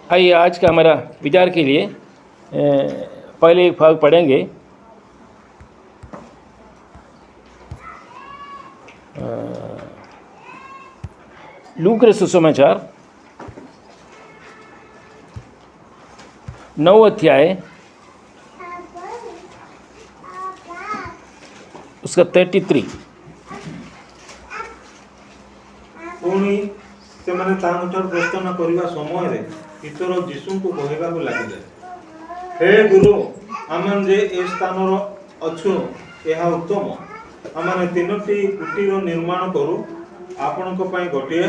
आइए आज का हमारा विचार के लिए पहले एक भाग पढ़ेंगे। लूक के सुसमाचार 9 अध्याय उसका 33। पुणी से माने तांठार प्रश्न करने समय पितर जीशु को कहवा लगे, हे गुरु आम जे ए स्थान अच्छु यह उत्तम। आम तीनोटी कुटीर निर्माण करूँ, आपण गोटे,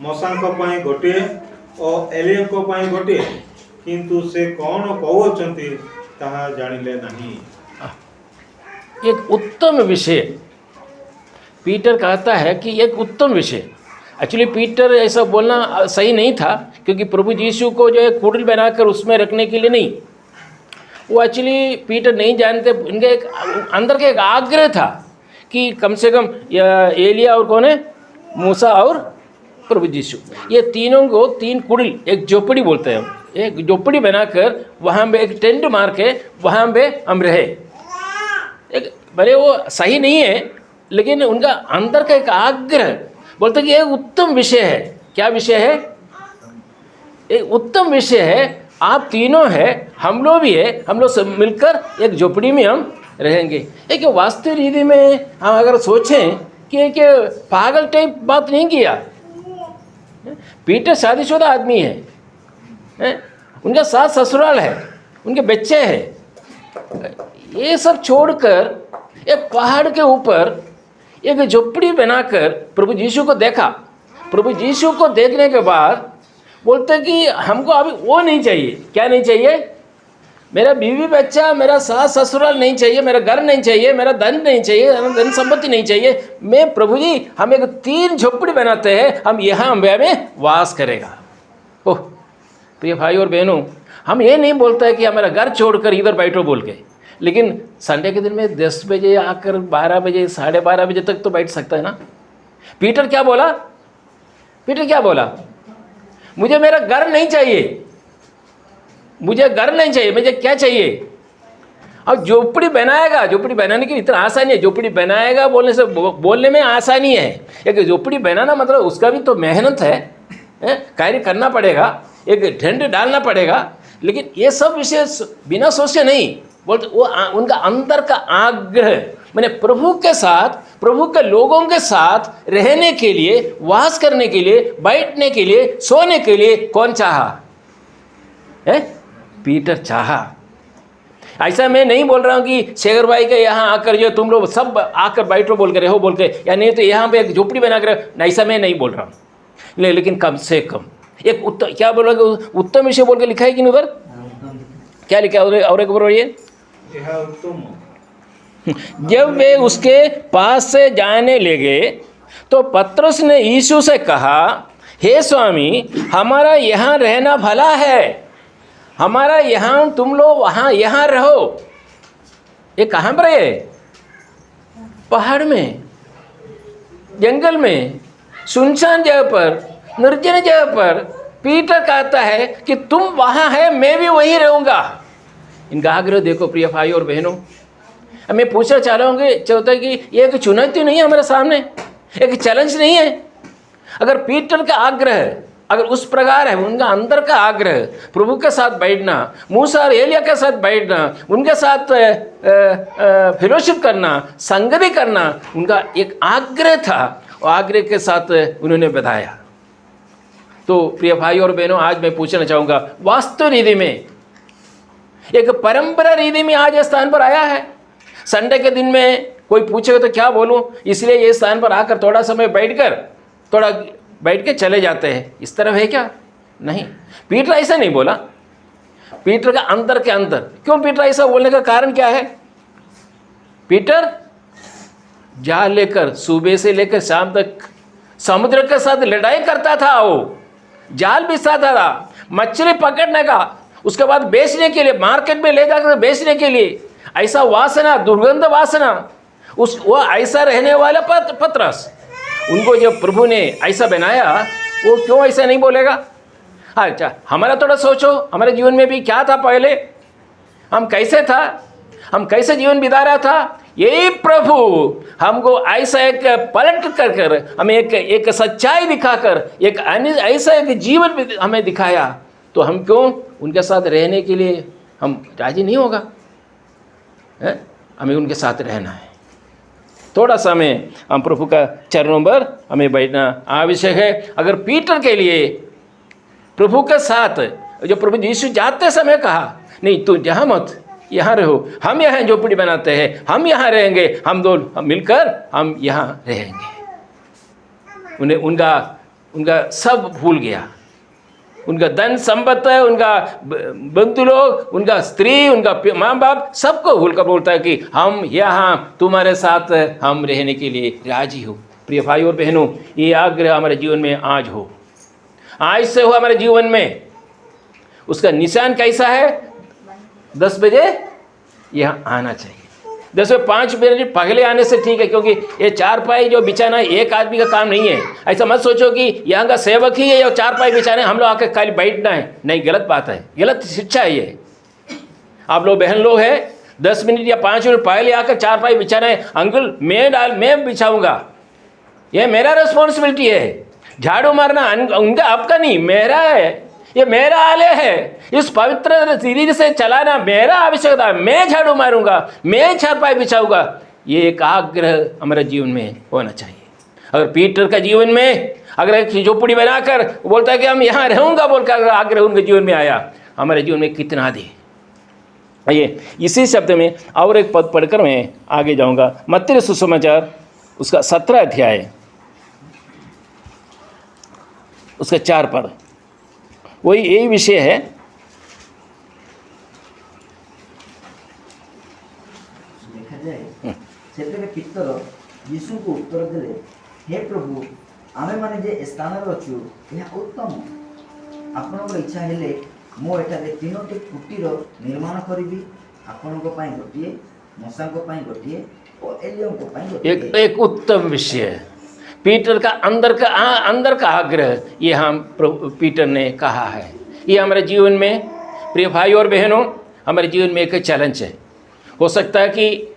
मशांक गोटे और एलियक गोटे, किंतु से कौन कहते ताहा जानिले नहीं। एक उत्तम विषय पीटर कहता है कि एक उत्तम विषय। एक्चुअली पीटर ऐसा बोलना सही नहीं था, क्योंकि प्रभु यीशु को जो है कुटिल बनाकर उसमें रखने के लिए नहीं, वो एक्चुअली पीटर नहीं जानते। इनका एक अंदर का एक आग्रह था कि कम से कम एलिया और कौन है, मूसा और प्रभु यीशु, ये तीनों को तीन कुटिल, एक झोपड़ी बोलते हैं, एक झोपड़ी बनाकर वहाँ पे एक टेंट मार के वहाँ पे हम रहे। एक भले वो सही नहीं है, लेकिन उनका अंदर का एक आग्रह बोलते कि एक उत्तम विषय है। क्या विषय है? एक उत्तम विषय है। आप तीनों हैं, हम लोग भी है, हम लोग सब मिलकर एक झोपड़ी में हम रहेंगे। एक वास्तविक रीति में हम अगर सोचें कि एक पागल टाइप बात नहीं किया। पीटर शादीशुदा आदमी है, उनका सास ससुराल है, उनके बच्चे हैं, ये सब छोड़कर एक पहाड़ के ऊपर एक झोपड़ी बनाकर प्रभु यीशु को देखा। प्रभु यीशु को देखने के बाद बोलते कि हमको अभी वो नहीं चाहिए। क्या नहीं चाहिए? मेरा बीवी बच्चा, मेरा सास ससुराल नहीं चाहिए, मेरा घर नहीं चाहिए, मेरा धन नहीं चाहिए, धन संपत्ति नहीं चाहिए। मैं प्रभु जी, हम एक 3 झोपड़ी बनाते हैं, हम यहाँ में वास करेगा। ओह प्रिय भाई और बहनों, हम ये नहीं बोलते हैं कि हमारा घर छोड़कर इधर बैठो बोल के, लेकिन संडे के दिन में 10 बजे आकर 12 बजे 12:30 बजे तक तो बैठ सकता है ना। पीटर क्या बोला? पीटर क्या बोला? मुझे मेरा घर नहीं चाहिए, मुझे घर नहीं चाहिए, मुझे क्या चाहिए? अब झोपड़ी बनाएगा, झोपड़ी बनाने की इतना आसानी है। झोपड़ी बनाएगा बोलने से, बोलने में आसानी है। एक झोपड़ी बनाना मतलब उसका भी तो मेहनत है, कार्य करना पड़ेगा, एक ढंड डालना पड़ेगा। लेकिन ये सब विषय बिना सोचे नहीं बोलते, वो उनका अंदर का आग्रह, मैंने प्रभु के साथ, प्रभु के लोगों के साथ रहने के लिए, वास करने के लिए, बैठने के लिए, सोने के लिए कौन चाहा है? पीटर चाहा। ऐसा मैं नहीं बोल रहा हूँ कि शेखर भाई के यहाँ आकर जो तुम लोग सब आकर बैठो बोल के रहो बोल के, या नहीं तो यहाँ पे एक झोपड़ी बना कर, ऐसा मैं नहीं बोल रहा हूँ। लेकिन कम से कम एक उत्तम, क्या बोल रहा है, उत्तम विषय बोल के लिखा है कि नहीं उधर? क्या लिखा है? और एक बोलो ये, जब वे उसके पास से जाने लगे तो पतरस ने यीशु से कहा, हे स्वामी, हमारा यहाँ रहना भला है, हमारा यहाँ, तुम लोग वहाँ यहाँ रहो। ये कहाँ पर है? पहाड़ में, जंगल में, सुनसान जगह पर, निर्जन जगह पर। पीटर कहता है कि तुम वहाँ है, मैं भी वहीं रहूँगा। इनका आग्रह देखो प्रिय भाई और बहनों। मैं पूछना चाह रहा हूँ चाहता है कि ये एक चुनौती नहीं है हमारे सामने, एक चैलेंज नहीं है। अगर पीटर का आग्रह अगर उस प्रकार है, उनका अंदर का आग्रह प्रभु के साथ बैठना, मूसा और एलिया के साथ बैठना, उनके साथ फेलोशिप करना, संगति करना, उनका एक आग्रह था, और आग्रह के साथ उन्होंने बताया। तो प्रिय भाई और बहनों, आज मैं पूछना चाहूँगा, वास्तव रीति में, एक परंपरा रीति में आज इस स्थान पर आया है। संडे के दिन में कोई पूछेगा तो क्या बोलूं, इसलिए ये स्थान पर आकर थोड़ा समय बैठ के चले जाते हैं, इस तरह है क्या? नहीं, पीटर ऐसा नहीं बोला। पीटर का अंदर के अंदर, क्यों पीटर ऐसा बोलने का कारण क्या है? पीटर जाल लेकर सुबह से लेकर शाम तक समुद्र के साथ लड़ाई करता था, वो जाल बिछाता था मछली पकड़ने का, उसके बाद बेचने के लिए, मार्केट में ले जाकर बेचने के लिए। ऐसा वासना, दुर्गंध वासना, वो ऐसा रहने वाला पतरस, उनको जब प्रभु ने ऐसा बनाया, वो क्यों ऐसा नहीं बोलेगा? अच्छा, हमारा थोड़ा सोचो, हमारे जीवन में भी क्या था पहले, हम कैसे था, हम कैसे जीवन बिता रहा था। यही प्रभु हमको ऐसा एक पलट कर हमें एक सच्चाई दिखाकर एक ऐसा एक जीवन हमें दिखाया, तो हम क्यों उनके साथ रहने के लिए हम राजी नहीं होगा है? हमें उनके साथ रहना है। थोड़ा समय हम प्रभु का चरणों पर हमें बैठना आवश्यक है। अगर पीटर के लिए प्रभु के साथ जो प्रभु यीशु जाते समय कहा, नहीं तू जहाँ मत, यहाँ रहो, हम यहाँ झोपड़ी बनाते हैं, हम यहाँ रहेंगे, हम दोनों मिलकर हम यहाँ रहेंगे। उन्हें उनका सब भूल गया, उनका धन संपत्ति, उनका बंधु लोग, उनका स्त्री, उनका माँ बाप, सबको भूल कर बोलता है कि हम यहाँ तुम्हारे साथ हम रहने के लिए राजी हो। प्रिय भाई और बहनों, ये आग्रह हमारे जीवन में आज हो, आज से हो हमारे जीवन में। उसका निशान कैसा है? 10 बजे यहाँ आना चाहिए। 10 से 5 मिनट पहले आने से ठीक है, क्योंकि ये चारपाई जो बिछाना एक आदमी का काम नहीं है। ऐसा मत सोचो कि यहाँ का सेवक ही है और चारपाई बिछाने हम लोग आकर खाली बैठना है, नहीं, गलत बात है, गलत शिक्षा है ये। आप लोग बहन लोग हैं, 10 मिनट या 5 मिनट पहले आकर चारपाई बिछाना है, अंकल मैं बिछाऊँगा, ये मेरा रिस्पॉन्सिबिलिटी है। झाड़ू मारना उनका आपका नहीं, मेरा है, ये मेरा आलय है, इस पवित्र शरीर से चलाना मेरा आवश्यकता है, मैं झाड़ू मारूंगा, मैं चारपाई बिछाऊंगा। ये एक आग्रह हमारे जीवन में होना चाहिए। अगर पीटर का जीवन में अगर एक झोपड़ी बनाकर बोलता है कि हम यहाँ रहूँगा बोलकर अगर आग्रह उनके जीवन में आया, हमारे जीवन में कितना दे। आइए इसी शब्द में और एक पद पढ़कर मैं आगे जाऊँगा। मत्ती सुसमाचार उसका 17 अध्याय उसका 4 पद, वही यही विषय है। देखा जाए सेतरे पितर यीशु को उत्तर देले, हे प्रभु आमे माने जे स्थान रचु यह उत्तम, आपनक इच्छा हेले मो एठारे 3टी कुटीर निर्माण करिबी, आपनक पई गोटिए, मसांक पई गोटिए और एलियम को पई गोटिए। एक उत्तम विषय है। पीटर का अंदर का आग्रह ये हम पीटर ने कहा है। ये हमारे जीवन में प्रिय भाई और बहनों, हमारे जीवन में एक चैलेंज है। हो सकता है कि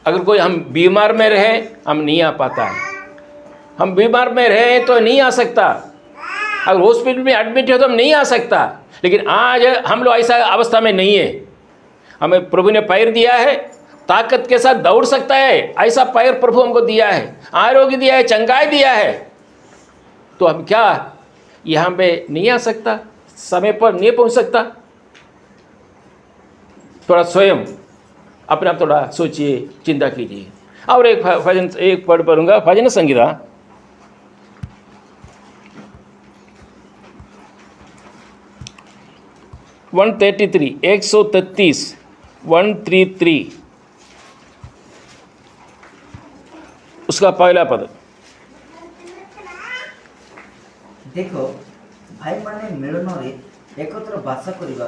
अगर कोई हम बीमार में रहे, हम नहीं आ पाता है, हम बीमार में रहे तो नहीं आ सकता, अगर हॉस्पिटल में एडमिट हो तो हम नहीं आ सकता। लेकिन आज हम लोग ऐसा अवस्था में नहीं है। हमें प्रभु ने पैर दिया है, ताकत के साथ दौड़ सकता है, ऐसा पैर प्रभु हमको दिया है, आरोग्य दिया है, चंगाई दिया है, तो हम क्या यहाँ पे नहीं आ सकता, समय पर नहीं पहुँच सकता? थोड़ा स्वयं अपने आप थोड़ा सोचिए, चिंता कीजिए। और एक भजन एक पढ़ पढ़ूंगा, भजन संगीता 133 133 133 उसका पहला पद। देखो भाई माने मिलन रे एकत्र बास करिबा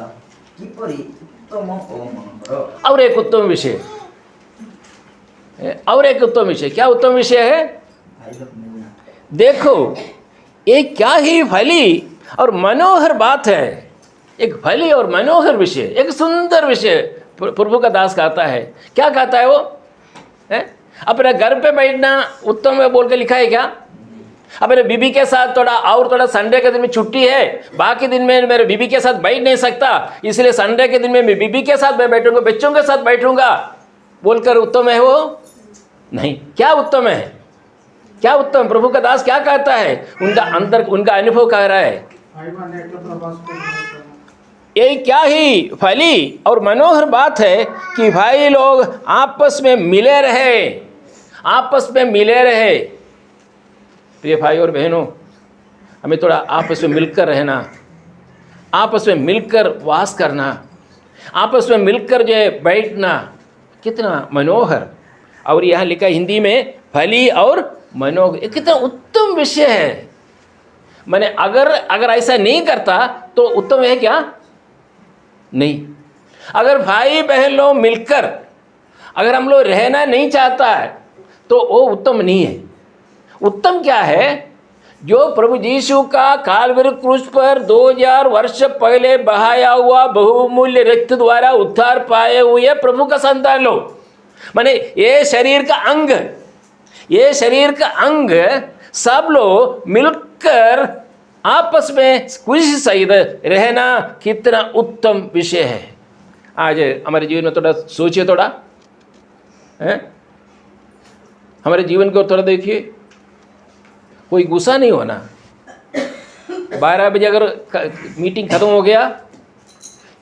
किपरि उत्तम ओ मनोहर। और एक उत्तम विषय, और एक उत्तम विषय, क्या उत्तम विषय है? भाई लोग मिलना। देखो ये क्या ही भली और मनोहर बात है, एक भली और मनोहर विषय, एक सुंदर विषय प्रभु का दास कहता है। क्या कहता है वो? है? अपने घर पे बैठना उत्तम है बोल के लिखा है क्या? अपने बीबी के साथ थोड़ा संडे के दिन में छुट्टी है, बाकी दिन में मेरे बीबी के साथ बैठ नहीं सकता, इसलिए संडे के दिन में मैं बीबी के साथ मैं बैठूंगा, बच्चों के साथ बैठूंगा बोलकर उत्तम है वो? नहीं। क्या उत्तम है? क्या उत्तम? प्रभु का दास क्या कहता है? उनका अंदर उनका अनुभव कह रहा है, ये क्या ही फली और मनोहर बात है कि भाई लोग आपस में मिले रहे, आपस में मिले रहे। प्रिय भाई और बहनों, हमें थोड़ा आपस में मिलकर रहना, आपस में मिलकर वास करना, आपस में मिलकर जो है बैठना, कितना मनोहर। और यहाँ लिखा हिंदी में फली और मनोहर, ये कितना उत्तम विषय है। मैंने अगर ऐसा नहीं करता तो उत्तम है क्या? नहीं। अगर भाई बहन लोग मिलकर अगर हम लोग रहना नहीं चाहता है तो वो उत्तम नहीं है। उत्तम क्या है? जो प्रभु यीशु का काल्वरी क्रूस पर 2000 वर्ष पहले बहाया हुआ बहुमूल्य रक्त द्वारा उद्धार पाए हुए प्रभु का संतान लोग, माने ये शरीर का अंग, ये शरीर का अंग सब लोग मिलकर आपस में खुशी सहित रहना कितना उत्तम विषय है। आज हमारे जीवन में थोड़ा सोचिए, थोड़ा है, हमारे जीवन को थोड़ा देखिए। कोई गुस्सा नहीं होना। 12 बजे अगर मीटिंग ख़त्म हो गया,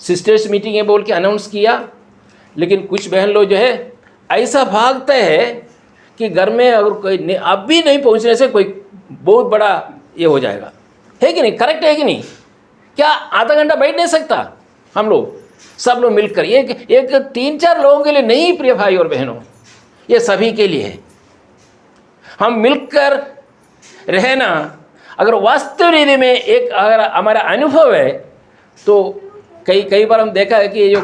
सिस्टर्स मीटिंग है बोल के अनाउंस किया, लेकिन कुछ बहन लोग जो है ऐसा भागते हैं कि घर में अगर कोई अभी नहीं पहुंचने से कोई बहुत बड़ा ये हो जाएगा, है कि नहीं? करेक्ट है कि नहीं? क्या आधा घंटा बैठ नहीं सकता? हम लोग सब लोग मिलकर, एक 3-4 लोगों के लिए नहीं प्रिय भाई और बहनों, ये सभी के लिए है। हम मिलकर रहना अगर वास्तव रीति में एक अगर हमारा अनुभव है तो कई बार हम देखा है कि ये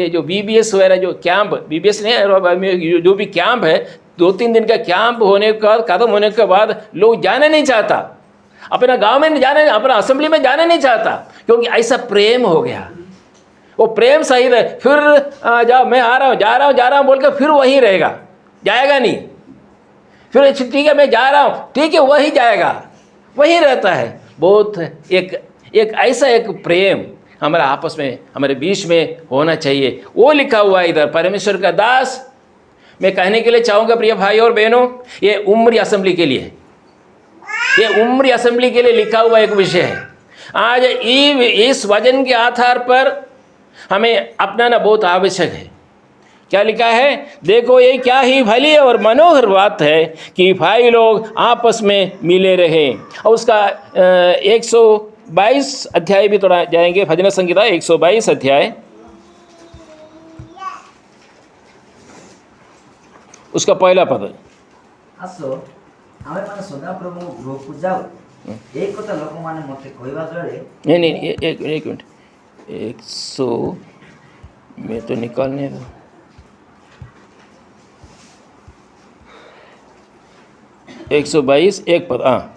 जो BBS वगैरह जो कैंप, BBS नहीं, जो भी कैंप है, 2-3 दिन का कैंप होने का खत्म होने के बाद लोग जाना नहीं चाहता, अपना गांव में जाना, अपना असेंबली में जाना नहीं चाहता, क्योंकि ऐसा प्रेम हो गया। वो प्रेम सही है, फिर जाओ मैं आ रहा हूँ, जा रहा हूँ बोल कर फिर वहीं रहेगा, जाएगा नहीं। फिर ठीक है मैं जा रहा हूँ, ठीक है वही जाएगा, वही रहता है। बहुत एक ऐसा एक प्रेम हमारा आपस में, हमारे बीच में होना चाहिए। वो लिखा हुआ है इधर, परमेश्वर का दास। मैं कहने के लिए चाहूँगा प्रिय भाई और बहनों, ये उम्र असेंबली के लिए, ये उम्र असेंबली के लिए लिखा हुआ एक विषय है। आज इस वचन के आधार पर हमें अपनाना बहुत आवश्यक है। क्या लिखा है? देखो ये क्या ही भली और मनोहर बात है कि भाई लोग आपस में मिले रहें। और उसका 122 अध्याय भी थोड़ा जाएंगे, भजन संहिता 122 अध्याय, उसका पहला पद। आसो आमे माने सदा प्रभु गृह को जाओ, एक कथा लोक माने मते कहवा जळे। नहीं एक मिनट, 100 में तो निकालने दो। 122 एक पद। हाँ,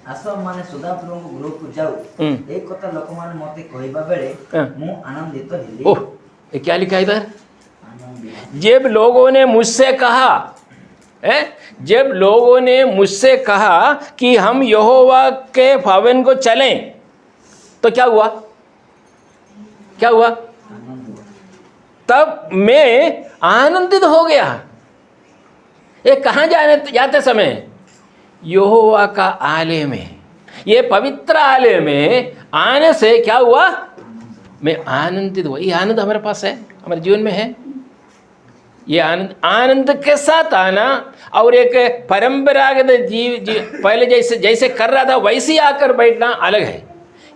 आसो माने सदा प्रभु गृह को जाओ, एक कथा लोक माने मते कहवा बेले मु आनंदित हेली। ओह, ये क्या लिखा है इधर? जब लोगों ने मुझसे कहा, जब लोगों ने मुझसे कहा कि हम यहोवा के भवन को चलें, तो क्या हुआ? क्या हुआ? तब मैं आनंदित हो गया। ये कहाँ जाते समय? यहोवा का आलय में, ये पवित्र आलय में आने से क्या हुआ? मैं आनंदित हुआ। ये आनंद हमारे पास है, हमारे जीवन में है। ये आनंद के साथ आना और एक परंपरागत पहले जैसे कर रहा था वैसे ही आकर बैठना अलग है।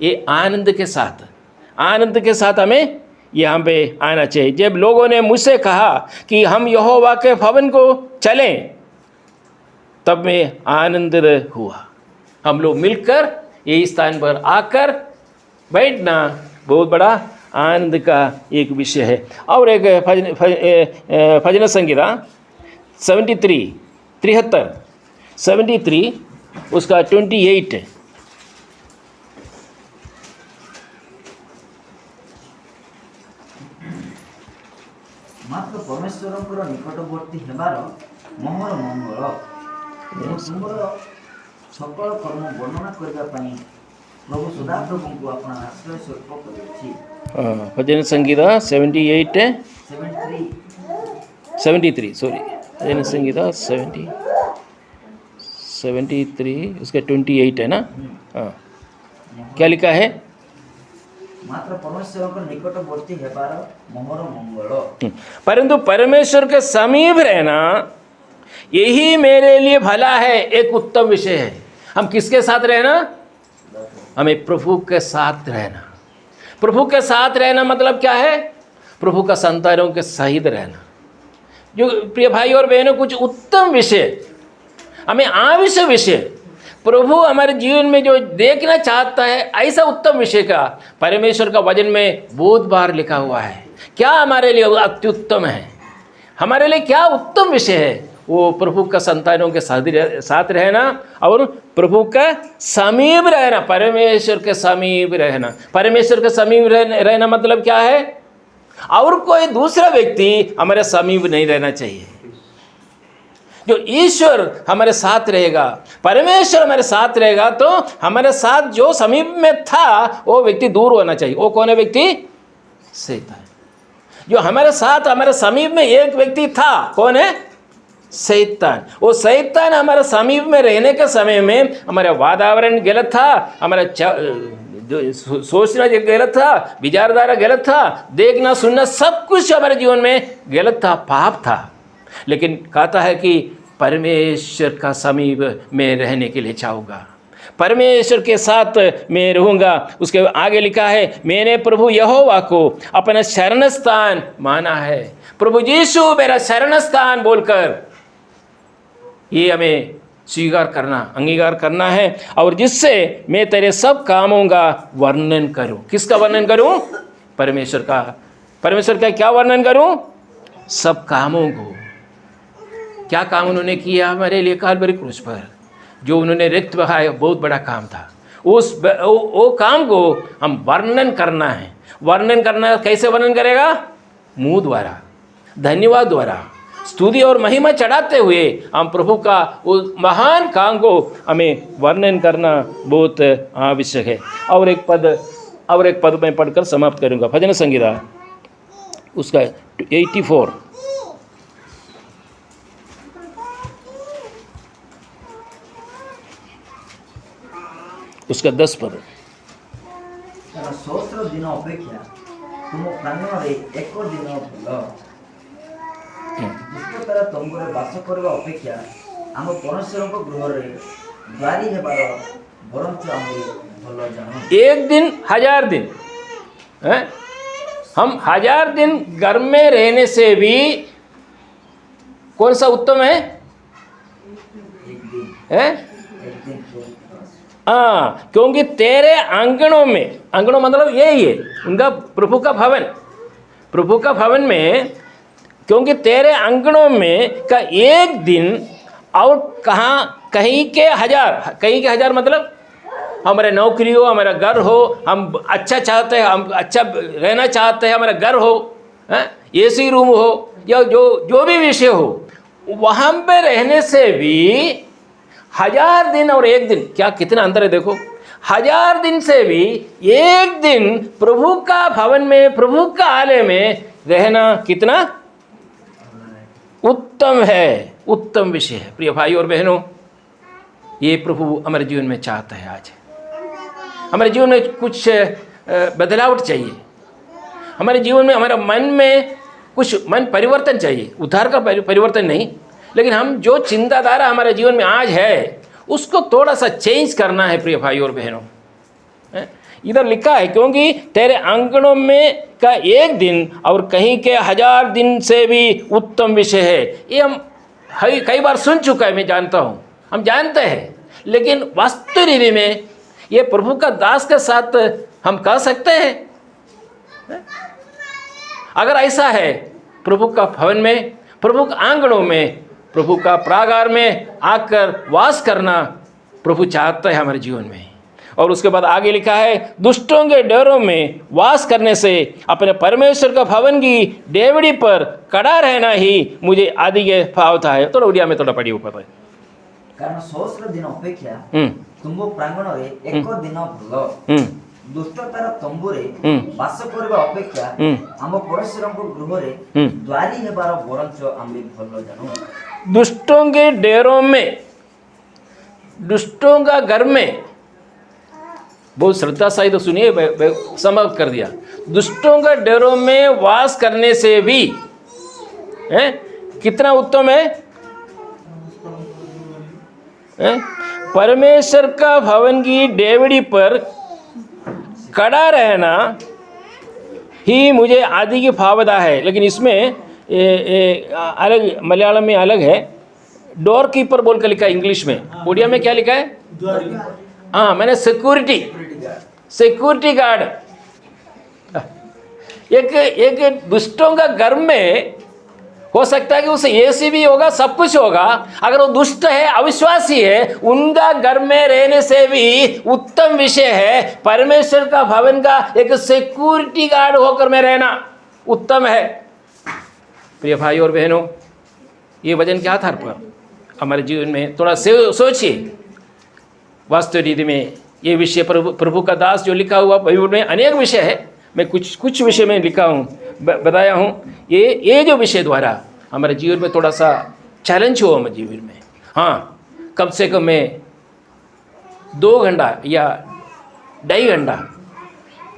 ये आनंद के साथ हमें यहाँ पे आना चाहिए। जब लोगों ने मुझसे कहा कि हम यहोवा के भवन को चलें, तब मैं आनंदित हुआ। हम लोग मिलकर यही स्थान पर आकर बैठना बहुत बड़ा आनंद का एक विषय है। और एक भजन संहिता 73 उसका 28। मात्र परमेश्वर निकटवर्ती हेबार मोहर मंगल तुमर सकल कर्म वर्णना करबा पई प्रभु सदा प्रभु को अपना आश्रय स्वरूप करिछि। भजन संहिता 73 सॉरी, भजन संहिता 73 उसका 28 है ना? हाँ, क्या लिखा है? मात्र परमेश्वर को निकटवर्ती हेबार मोहर मंगल, परंतु परमेश्वर के समीप रहना यही मेरे लिए भला है, एक उत्तम विषय है। हम किसके साथ रहना? हमें प्रभु के साथ रहना। प्रभु के साथ रहना मतलब क्या है? प्रभु का संतानों के सहित रहना। जो प्रिय भाई और बहनों, कुछ उत्तम विषय, हमें आवश्यक विषय प्रभु हमारे जीवन में जो देखना चाहता है, ऐसा उत्तम विषय का परमेश्वर का वचन में बहुत बार लिखा हुआ है। क्या हमारे लिए अत्युत्तम है, हमारे लिए क्या उत्तम विषय है, वो प्रभु का संतानों के साथ रहना और प्रभु का समीप रहना, परमेश्वर के समीप रहना। परमेश्वर के समीप रहना मतलब क्या है? और कोई दूसरा व्यक्ति हमारे समीप नहीं रहना चाहिए। जो ईश्वर हमारे साथ रहेगा, परमेश्वर हमारे साथ रहेगा, तो हमारे साथ जो समीप में था वो व्यक्ति दूर होना चाहिए। वो कौन है व्यक्ति? शैतान। जो हमारे साथ हमारे समीप में एक व्यक्ति था, कौन है? शैतान। वो शैतान हमारे समीप में रहने के समय में हमारा वातावरण गलत था, हमारा जो सोचना गलत था, विचारधारा गलत था, देखना सुनना सब कुछ हमारे जीवन में गलत था, पाप था। लेकिन कहता है कि परमेश्वर का समीप में रहने के लिए चाहूँगा, परमेश्वर के साथ मैं रहूँगा। उसके आगे लिखा है, मैंने प्रभु यहोवा को अपना शरण स्थान माना है। प्रभु यीशु मेरा शरण स्थान बोलकर ये हमें स्वीकार करना, अंगीकार करना है, और जिससे मैं तेरे सब कामों का वर्णन करूं। किसका वर्णन करूं? परमेश्वर का। परमेश्वर का क्या वर्णन करूं? सब कामों को। क्या काम उन्होंने किया हमारे लिए काल्वरी क्रूस पर? जो उन्होंने रक्त बहाया, बहुत बड़ा काम था। वो काम को हम वर्णन करना है। वर्णन करना कैसे वर्णन करेगा? मुंह द्वारा, धन्यवाद द्वारा, स्तुति और महिमा चढ़ाते हुए हम प्रभु का उस महान काम को हमें वर्णन करना बहुत आवश्यक है। और एक पद मैं पढ़कर समाप्त करूंगा। भजन संगीता उसका 84 उसका 10 पद। सहस्र दिन अपेक्षा तुम प्राणरे एक दिन भल, दुष्टतार तंबुरे बास करवा अपेक्षा आम परमेश्वर गृह द्वारी हेबार बरंच आमे भल जानो। एक दिन 1000 दिन है? हम 1000 दिन घर में रहने से भी कौन सा उत्तम है? एक दिन है? एक दिन हाँ, क्योंकि तेरे आंगनों में, आंगनों मतलब यही है उनका प्रभु का भवन, प्रभु का भवन में, क्योंकि तेरे आंगनों में का एक दिन और कहीं के 1000, कहीं के 1000 मतलब हमारे नौकरी हो, हमारा घर हो, हम अच्छा चाहते हैं, हम अच्छा रहना चाहते हैं, हमारा घर हो, एसी रूम हो, या जो भी विषय हो, वहाँ पे रहने से भी 1000 दिन और एक दिन, क्या कितना अंतर है देखो। 1000 दिन से भी एक दिन प्रभु का भवन में, प्रभु का आलय में रहना कितना उत्तम है, उत्तम विषय है। प्रिय भाई और बहनों, ये प्रभु हमारे जीवन में चाहता है। आज हमारे जीवन में कुछ बदलाव चाहिए, हमारे जीवन में, हमारा मन में कुछ मन परिवर्तन चाहिए। उद्धार का परिवर्तन नहीं, लेकिन हम जो चिंताधारा हमारे जीवन में आज है उसको थोड़ा सा चेंज करना है। प्रिय भाई और बहनों, इधर लिखा है, क्योंकि तेरे आंगनों में का एक दिन और कहीं के 1000 दिन से भी उत्तम विषय है। ये हम कई बार सुन चुका है, मैं जानता हूँ, हम जानते हैं, लेकिन वास्तविक में ये प्रभु का दास के साथ हम कह सकते हैं? अगर ऐसा है, प्रभु का भवन में, प्रभु के आंगनों में, प्रभु का प्रागार में आकर वास करना प्रभु चाहता है हमारे जीवन में। और उसके बाद आगे लिखा है, दुष्टों के डेरों में वास करने से अपने परमेश्वर का भवन की डेवड़ी पर कड़ा रहना ही मुझे आदि के भावता है। थोड़ा उड़िया में थोड़ा पढ़ी ऊपर है। कारण सहस्र दिन अपेक्षा तुम प्रांगण एक दिन भल, दुष्टतार तंबुरे बास करबा अपेक्षा आम परमेश्वर गृह द्वारी हेबार बरंच आमे भल जानो। दुष्टों के डेरों में, दुष्टों का घर में, बहुत श्रद्धा सही तो सुनिए, समाप्त कर दिया। दुष्टों का डेरों में वास करने से भी है कितना उत्तम है? परमेश्वर का भवन की डेवड़ी पर कड़ा रहना ही मुझे आदि की भावना है। लेकिन इसमें अलग, मलयालम में अलग है, डोर कीपर बोल कर लिखा है इंग्लिश में। उड़िया में क्या लिखा है? हाँ, मैंने सिक्योरिटी गार्ड। एक दुष्टों का घर में हो सकता है कि उसे एसी भी होगा, सब कुछ होगा। अगर वो दुष्ट है, अविश्वासी है, उनका घर में रहने से भी उत्तम विषय है परमेश्वर का भवन का एक सिक्योरिटी गार्ड होकर में रहना उत्तम है। प्रिय भाई और बहनों, ये वचन के आधार पर हमारे जीवन में थोड़ा सोचिए। वास्तव रीति में ये विषय प्रभु का दास जो लिखा हुआ बाइबल में अनेक विषय है, मैं कुछ विषय में लिखा हूँ, बताया हूँ। ये जो विषय द्वारा हमारे जीवन में थोड़ा सा चैलेंज हो हमारे जीवन में। हाँ, कम से कम मैं 2 घंटा या 2.5 घंटा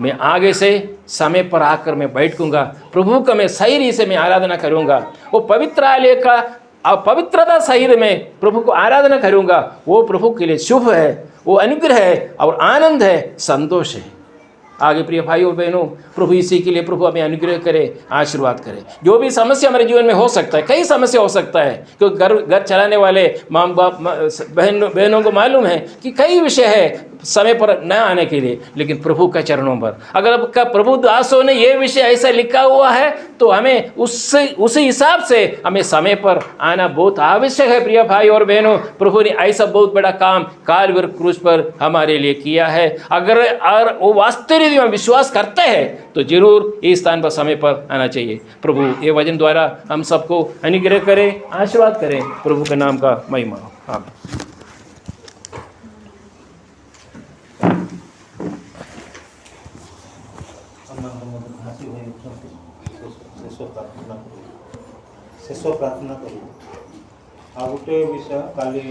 मैं आगे से समय पर आकर मैं बैठूंगा, प्रभु का मैं सही रीति से मैं आराधना करूंगा। वो पवित्रालय का पवित्रता सहित में प्रभु को आराधना करूंगा। वो प्रभु के लिए शुभ है, वो अनुग्रह है और आनंद है, संतोष है। आगे प्रिय भाई और बहनों, प्रभु इसी के लिए प्रभु हमें अनुग्रह करे, आशीर्वाद करे। जो भी समस्या हमारे जीवन में हो सकता है, कई समस्या हो सकता है, क्योंकि घर चलाने वाले माँ बाप बहनों को मालूम है कि कई विषय है समय पर न आने के लिए, लेकिन प्रभु का चरणों पर अगर आपका प्रभु दासों ने ये विषय ऐसा लिखा हुआ है तो हमें उसी हिसाब से हमें समय पर आना बहुत आवश्यक है। प्रिय भाई और बहनों, प्रभु ने ऐसा बहुत बड़ा काम काल्वरी क्रूस पर हमारे लिए किया है। अगर वो वास्तविक में विश्वास करते हैं तो जरूर इस स्थान पर समय पर आना चाहिए। प्रभु ये वचन द्वारा हम सबको अनुग्रह करें, आशीर्वाद करें। प्रभु के नाम का महिमा हो। आमीन। ଶେଷ ପ୍ରାର୍ଥନା କରିବୁ। ଆଉ ଗୋଟେ ବିଷୟ କାଲି